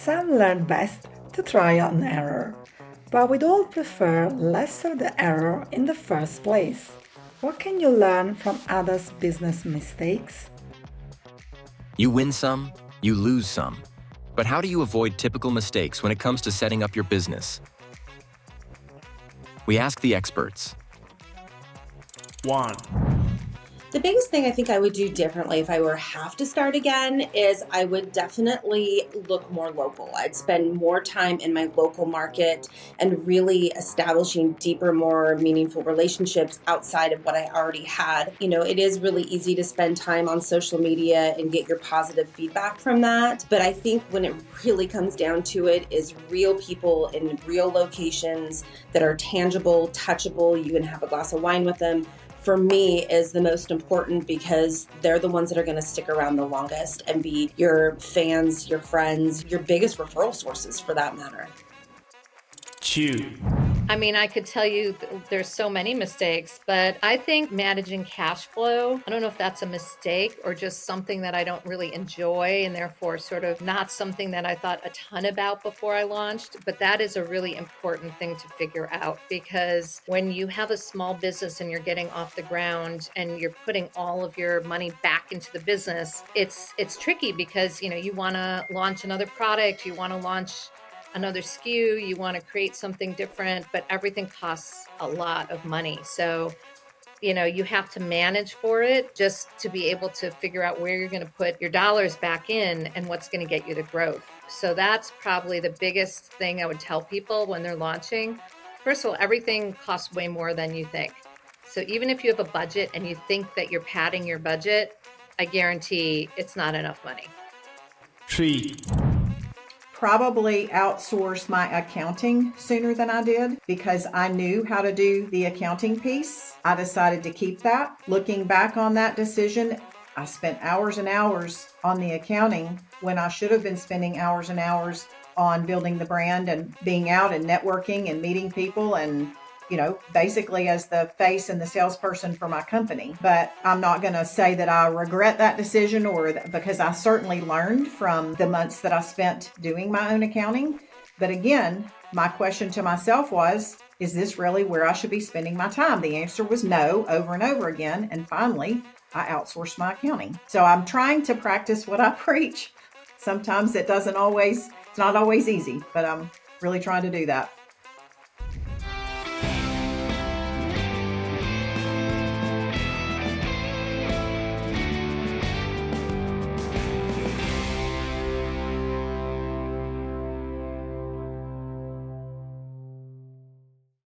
Some learn best to trial and error, but we'd all prefer less of the error in the first place. What can you learn from others' business mistakes? You win some, you lose some. But how do you avoid typical mistakes when it comes to setting up your business? We ask the experts. 1. The biggest thing I think I would do differently if I were have to start again is I would definitely look more local. I'd spend more time in my local market and really establishing deeper, more meaningful relationships outside of what I already had. You know, it is really easy to spend time on social media and get your positive feedback from that. But I think when it really comes down to it is real people in real locations that are tangible, touchable. You can have a glass of wine with them. For me, is the most important because they're the ones that are going to stick around the longest and be your fans, your friends, your biggest referral sources for that matter. 2. I mean, I could tell you there's so many mistakes, but I think managing cash flow, I don't know if that's a mistake or just something that I don't really enjoy and therefore sort of not something that I thought a ton about before I launched. But that is a really important thing to figure out because when you have a small business and you're getting off the ground and you're putting all of your money back into the business, it's tricky because, you know, you want to launch another product, you want to launch another SKU, you want to create something different, but everything costs a lot of money. So, you know, you have to manage for it just to be able to figure out where you're going to put your dollars back in and what's going to get you the growth. So that's probably the biggest thing I would tell people when they're launching. First of all, everything costs way more than you think. So even if you have a budget and you think that you're padding your budget, I guarantee it's not enough money. 3. Probably outsourced my accounting sooner than I did because I knew how to do the accounting piece. I decided to keep that. Looking back on that decision, I spent hours and hours on the accounting when I should have been spending hours and hours on building the brand and being out and networking and meeting people and, you know, basically as the face and the salesperson for my company. But I'm not going to say that I regret that decision because I certainly learned from the months that I spent doing my own accounting. But again, my question to myself was, is this really where I should be spending my time? The answer was no, over and over again. And finally, I outsourced my accounting. So I'm trying to practice what I preach. Sometimes it's not always easy, but I'm really trying to do that.